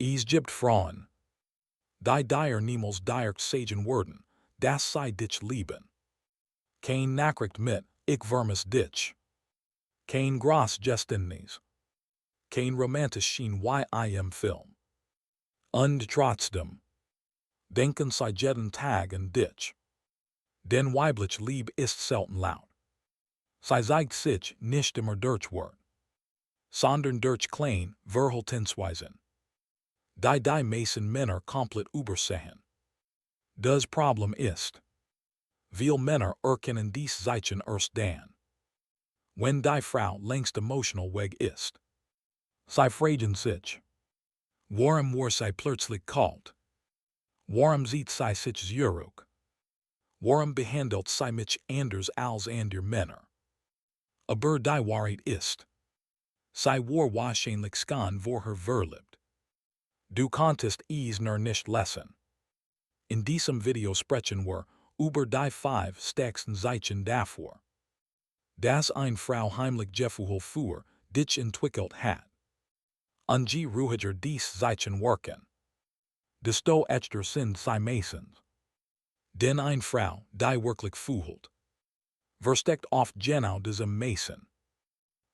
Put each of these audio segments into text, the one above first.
Es gibt Frauen, die dir niemals direkt sagen würden, dass sie dich lieben. Kein Nachricht mit, ich vermisse dich. Kein groß Geständnis. Kein romantischen Film. Und trotzdem denken sie jeden Tag an dich. Denn weibliche Liebe ist selten laut. Sie zeigt sich nicht immer durch Wort, sondern durch kleine Verhaltensweisen, die meisten Männer komplett übersehen. Das Problem ist, viele Männer erkennen dies Zeichen erst dann, wenn die Frau längst emotional weg ist. Sie fragen sich, warum wird sie plötzlich kalt? Warum sieht sie sich zurück? Warum behandelt sie mich anders als andere Männer? Aber die Wahrheit ist, sie war wahrscheinlich schon vorher verliebt. Du konntest es nur nicht lesen. In diesem Video sprechen wir über die 5 stärksten Zeichen dafür, dass eine Frau heimlich Gefühle für dich entwickelt hat. Und je ruhiger dies Zeichen wirken, desto echter sind sie meistens. Denn eine Frau, die wirklich fühlt, versteckt oft genau diesem meisten.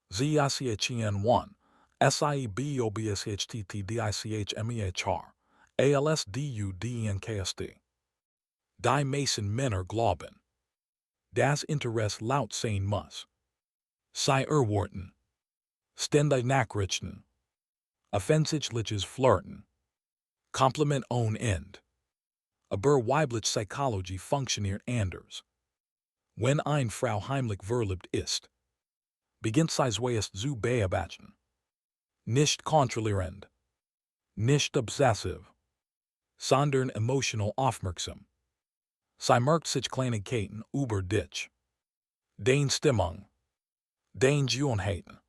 Sie assoziieren 1, SIEBOBSHTTDICHMEHR, ALSDUDNKSD. Die meisten Männer glauben, dass Interesse laut sein muss. Sie erwarten ständig Nachrichten, offensichtliches Flirten, Kompliment ohne Ende. Aber weibliche Psychologie funktioniert anders. Wenn eine Frau heimlich verliebt ist, beginnt sie zuerst zu beobachten. Nicht kontrollierend, nicht obsessiv, sondern emotional aufmerksam. Sie merkt sich Kleinigkeiten über dich. Deine Stimmung, deine Gewohnheiten,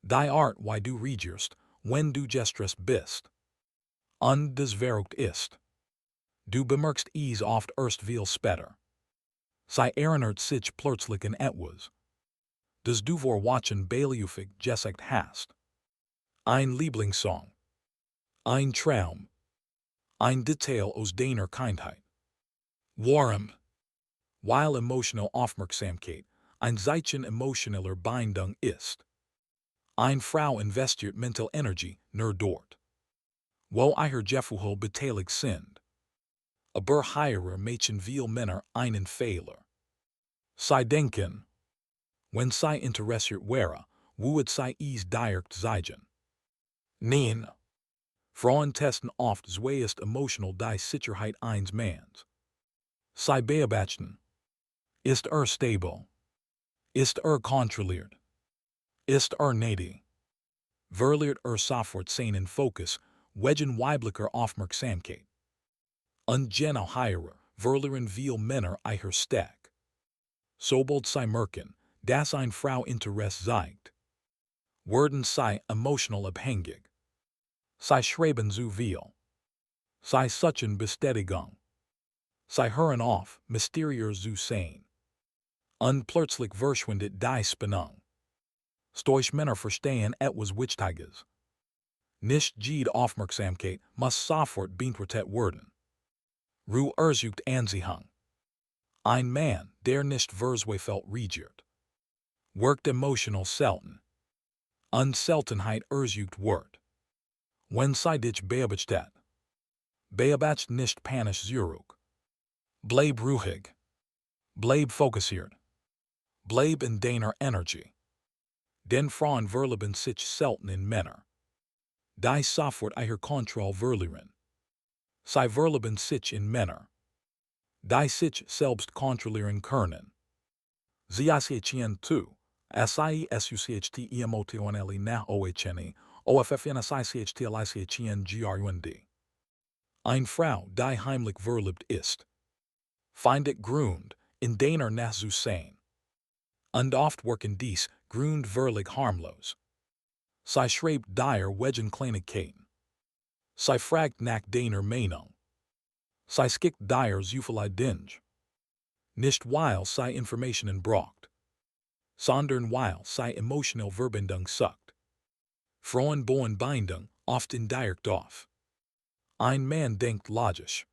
die Art wie du reagierst, wenn du gestresst bist. Und das Verrückte ist, du bemerkst es oft erst viel später. Sie erinnert sich plötzlich an etwas, das du vor Wochen beiläufig gesagt hast. Ein Lieblingssong, ein Traum, ein Detail aus deiner Kindheit. Warum? Weil emotional Aufmerksamkeit ein Zeichen emotionaler Bindung ist. Eine Frau investiert mental Energie nur dort, wo ihre Gefühle beteiligt sind. Aber hierer machen viele Männer einen Fehler. Sie denken, wenn sie interessiert wäre, würde sie es direkt zeigen. Nein. Frauen testen oft zuerst emotional die Sicherheit eines Manns. Sie beobachten. Ist stabil? Ist kontrolliert? Ist needy? Verliert sofort seinen Fokus wegen weiblicher Aufmerksamkeit. Und genau hierer verlieren viele Männer ihr Steck. Sobald sie merken, dass eine Frau Interesse zeigt, werden sie emotional abhängig. Sie schreiben zu viel. Sie suchen Bestätigung. Sie hören auf, mysteriös zu sein. Und plötzlich verschwindet die Spannung. Stoisch Männer verstehen etwas Wichtiges. Nicht jede Aufmerksamkeit muss sofort beantwortet werden. Ruhe sucht Anziehung. Ein Mann, der nicht verzweifelt reagiert, wirkt emotional selten. Und Seltenheit sucht Wort. Wenn sie dich beobachtet, beobacht nicht panisch zurück. Bleib ruhig. Bleib fokussiert. Bleib in deiner Energie. Denn Frauen verlieben sich selten in Männer, die sofort ihre Kontrolle verlieren. Sie verlieben sich in Männer, die sich selbst kontrollieren können. Sie assoziieren zu, SIESUCHTEMOTONLE nach OHNE, OFFNSICHTLICHNGRUND. Eine Frau, die heimlich verliebt ist, findet Grund, in deiner Nähe zu sein. Und oft wirken dies Grund völlig harmlos. Sie schreibt dir wegen Kleinigkeiten. Sie fragt nach deiner Meinung. Sie schickt dir zu viele Dinge. Nicht weil sie Informationen braucht, sondern weil sie emotional Verbindung sucht. Frauen bauen Bindung oft indirekt auf. Ein Mann denkt logisch.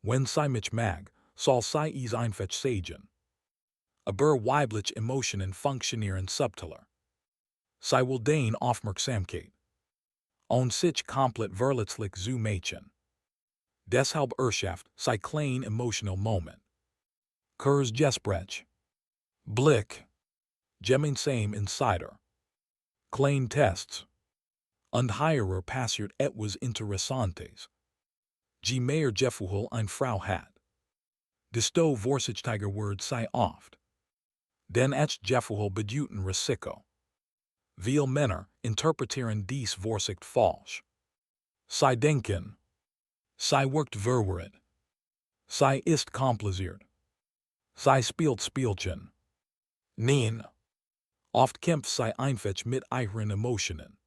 Wenn sie mich mag, soll sie es einfach sagen. Aber weibliche Emotionen funktionieren subtiler. Sie will deine Aufmerksamkeit. Und sich komplett verletzlich zu machen. Deshalb erschafft sie klein emotional Moment. Kurz Gespräch. Blick. Gemeinsam Insider. Klein Tests. Und hierer passiert etwas Interessantes. Je mehr Gefühle eine Frau hat, desto vorsichtiger wird sie oft. Denn echt Gefühle bedeuten Risiko. Viele Männer interpretieren dies Vorsicht falsch. Sie denken, sie wirkt verwirrt. Sie ist kompliziert. Sie spielt Spielchen. Nein. Oft kämpft sie einfach mit ihren Emotionen.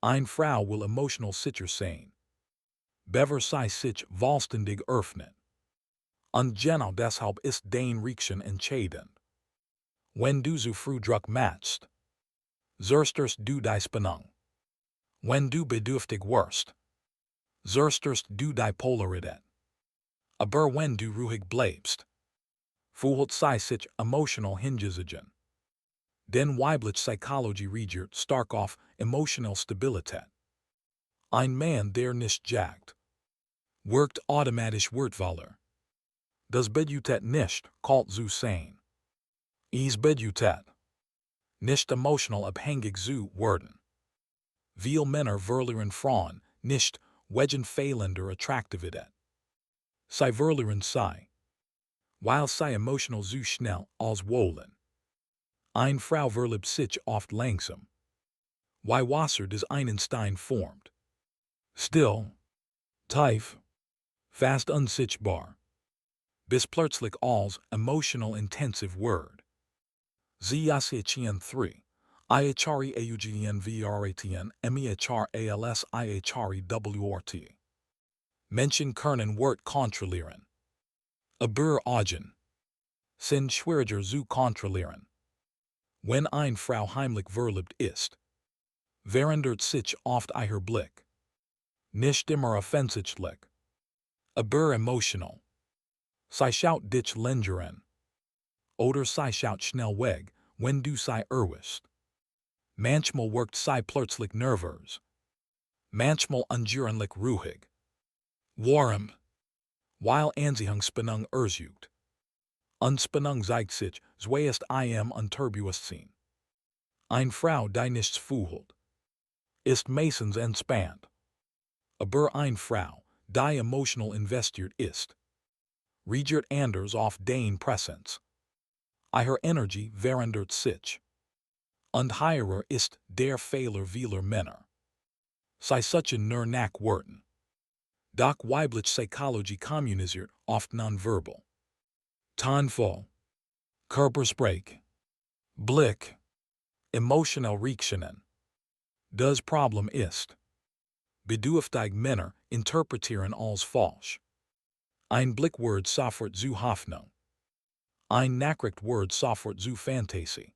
Eine Frau will emotional sicher sein. Bever sie sich vollständig öffnet. Und genau deshalb ist dein Reaction entscheidend. Wenn du zu früh Druck machst, zerstörst du die Spannung. Wenn du bedürftig wirst, zerstörst du die Polarität. Aber wenn du ruhig bleibst, fühlt sie sich emotional hingesigen. Denn weibliche Psychologie reagiert stark auf emotional Stabilität. Ein Mann, der nicht jagt, wirkt automatisch wertvoller. Das bedeutet nicht, kalt zu sein. Es bedeutet, nicht emotional abhängig zu werden. Viele Männer verlieren Frauen nicht wegen fehlender Attraktivität. Sie verlieren sie, weil sie emotional zu schnell auswollen. Eine Frau verliebt sich oft langsam. Wie Wasser das einen Stein formt. Still, tief, fast unsichtbar. Bis plötzlich als emotional intensive word. ZICHN 3. IHRE AUGN VRATN MEHR ALS IHRE WRT. Menschen können Wort kontrollieren. Aber Augen sind schwieriger zu kontrollieren. Wenn eine Frau heimlich verliebt ist, verändert sich oft ihr Blick. Nicht immer offensichtlich, aber emotional. Sie schaut dich länger an. Oder sie schaut schnell weg, wenn du sie erwischst. Manchmal wirkt sie plötzlich nervös. Manchmal ungewöhnlich ruhig. Warum? Weil Anziehungsspannung erzeugt. Unspannung zeigt sich zuerst im Unterbewusstsein. Eine Frau, die nichts fühlt, ist meistens entspannt. Aber eine Frau, die emotional investiert ist, reagiert anders auf deine Präsenz. Ihre Energie verändert sich. Und hierer ist der Fehler vieler Männer. Sie suchen nur nach Worten. Doch weibliche Psychologie kommuniziert oft nonverbal. Tonfall, Körpersprache, Blick, emotional Reaktionen. Das Problem ist, bedürftige Männer interpretieren als falsch. Ein Blickwort sofort zu Hoffnung. Ein Nachrichtwort sofort zu Fantasie.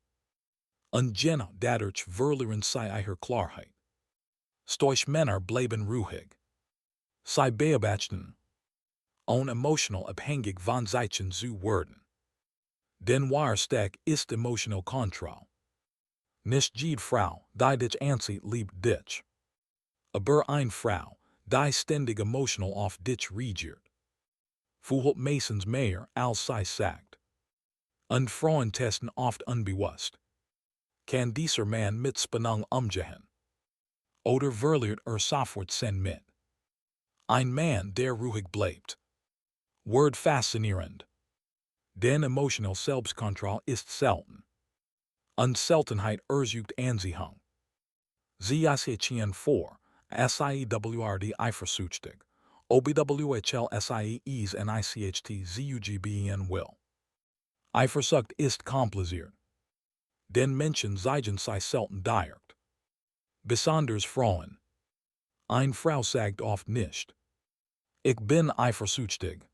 Und genau dadurch verlieren sie ihre Klarheit. Stoisch Männer bleiben ruhig. Sie beobachten. Und emotional abhängig von sich zu werden. Denn wahrstek ist emotional Kontrolle. Nicht jede Frau, die dich anzieht, liebt dich. Aber eine Frau, die ständig emotional auf dich reagiert, fühlt meistens mehr als sie sagt. Und Frauen testen oft unbewusst. Kann dieser Mann mit Spannung umgehen? Oder verliert sofort sein mit? Ein Mann, der ruhig bleibt. Word faszinierend. Denn emotional Selbstkontrolle ist selten. Und Seltenheit erzeugt Anziehung. ZICHN 4, SIEWRD eifersüchtig, OBWHL SIEs NICHT ZUGBEN will. Eifersucht ist kompliziert. Denn Menschen zeigen sich selten direkt. Besonders Frauen. Eine Frau sagt oft nicht. Ich bin eifersüchtig.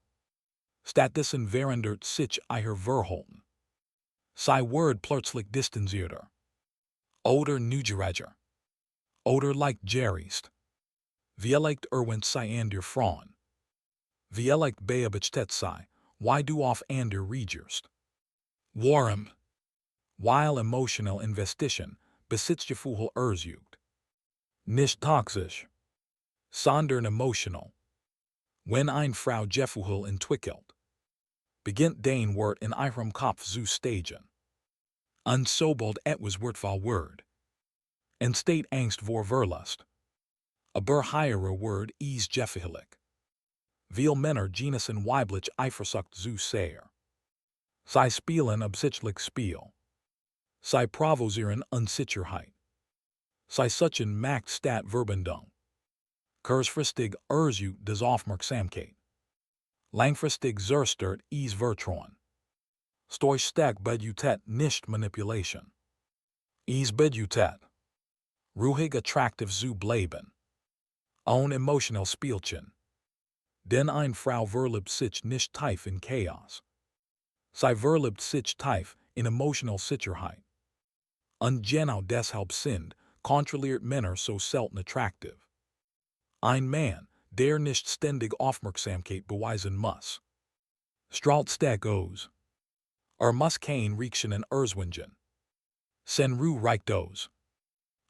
Stattdessen verändert sich ihr Verhalten. Sie wird plötzlich distanzierter. Oder neugieriger. Oder leicht gerist. Vielleicht sei an der Frauen. Vielleicht beabachtet sei, why du auf an der reagierst. Warum? Weil emotional Investition, Besitzgefühl ersucht. Nicht toxisch, sondern emotional. Wenn ein Frau Gefühl entwickelt, beginnt dein Wort in ihrem Kopf zu stagen. Und sobald etwas Wortwahl Word. Entsteht Angst vor Verlust. Aber higher Word is gefährlich. Viele Männer genießen weibliche Eifersucht zu sehr. Sie spielen absichtlich Spiel. Sie provozieren Unsicherheit. Sie suchen Macht statt Verbindung. Kurzfristig ersucht des Aufmerksamkeit. Langfristig zerstört is Vertrauen. Stoichstek bedutet nicht Manipulation. Is bedutet. Ruhig attraktiv zu bleiben. Ohne emotional Spielchen. Denn eine Frau verliebt sich nicht tief in Chaos. Sie verliebt sich tief in emotional Sicherheit. Und genau deshalb sind kontrolliert Männer so selten attraktiv. Ein Mann, der nicht ständig Aufmerksamkeit beweisen muss. Strahlt stark aus. Muss kein Riechchen erzwingen. Sen Ruhe reicht aus.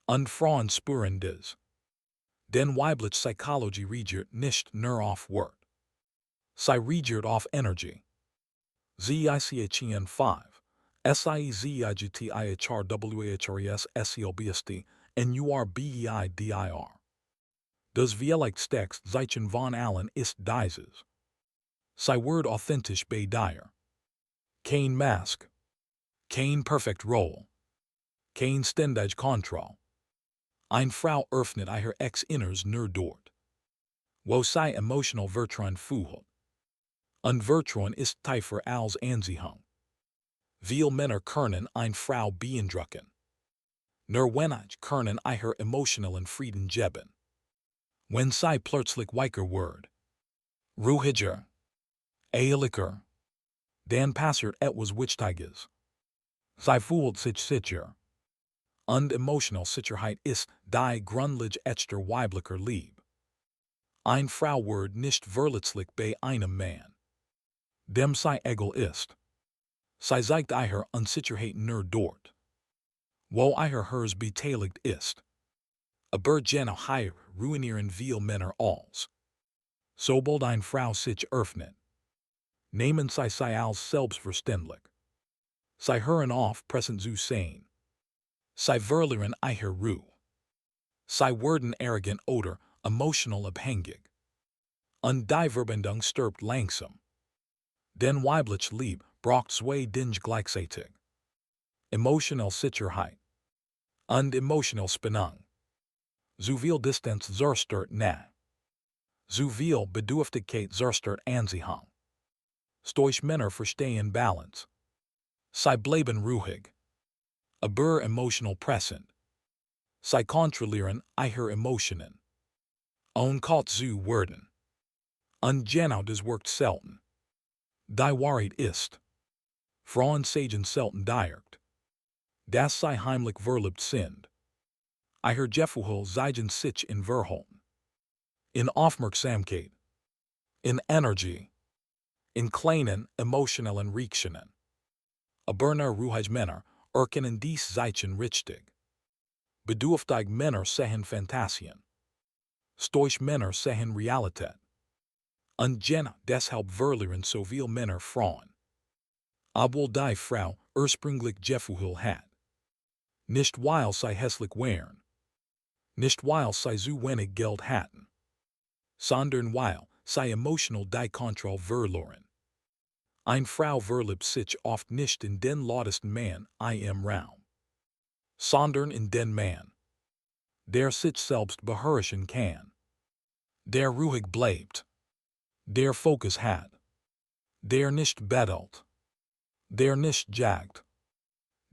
Und Frauen spüren des. Denn weibliche Psychologie regiert nicht nur auf Wort. Sie regiert auf Energie. ZICHEN 5. SIEZIGTIHRWHRES SELBST NURBEIDIR. Das Vielleichtstext Zeichen von allen ist dieses. Sei Word authentisch bei dir. Kein Mask. Kein perfect Roll. Kein ständig Kontroll. Eine Frau öffnet ihr Inners nur dort. Wo sie emotional Vertrauen fühlt. Und Vertrauen ist tiefer als Anziehung. Viele Männer können eine Frau beeindrucken. Nur wenig können ihr emotionalen Frieden geben. Wenn sie plötzlich weicher wird. Ruhiger. Ehrlicher. Dann passiert etwas Wichtiges. Sie fühlt sich sicher. Und emotional Sicherheit ist die Grundlage echter weiblicher Liebe. Eine Frau wird nicht verletzlich bei einem Mann. Dem sie egal ist. Sie zeigt ihr Unsicherheit nur dort. Wo ihr Herz beteiligt ist. Aber genau hier ruinieren viele Männer alles. Sobald eine Frau sich öffnet. Nehmen sie als selbstverständlich. Sie hören auf present zu sein. Sie verlieren ihre Ruhe. Sie werden arrogant oder emotional abhängig. Und die Verbindung stirbt langsam. Denn weibliche Liebe braucht zwei Dinge gleichzeitig. Emotional Sicherheit. Und emotional Spannung. Zu viel Distanz zerstört Nähe. Zu viel Bedürftigkeit zerstört Anziehung. Stoisch Männer verstehen Balance. Sie bleiben ruhig. Aber emotional present. Sie kontrollieren ihre Emotionen. Und kalt zu werden. Und genau das wirkt selten. Die Wahrheit ist. Frauen sagen selten direkt. Dass sie heimlich verliebt sind. Ihr Gefühle zeigen sich in Verhalten. In Aufmerksamkeit. In Energie. In kleinen emotionalen Reaktionen. Aber nur ruhige Männer erkennen dies Zeichen richtig. Bedürftige Männer sehen Fantasien. Stoisch Männer sehen Realität. Und genau deshalb verlieren so viele Männer Frauen. Obwohl die Frau ursprünglich Gefühle hat. Nicht weil sie hässlich wären. Nicht weil sie zu wenig Geld hatten. Sondern weil sie emotional die Kontrolle verloren. Eine Frau verliebt sich oft nicht in den lautesten Mann im Raum. Sondern in den Mann. Der sich selbst beherrschen kann. Der ruhig bleibt. Der Fokus hat. Der nicht bettelt. Der nicht jagt.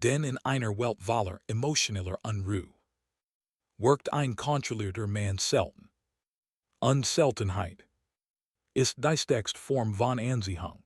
Denn in einer Welt voller emotioneller Unruhe wirkt ein kontrollierter Mann selten. Unseltenheit ist die stärkste Form von Anziehung.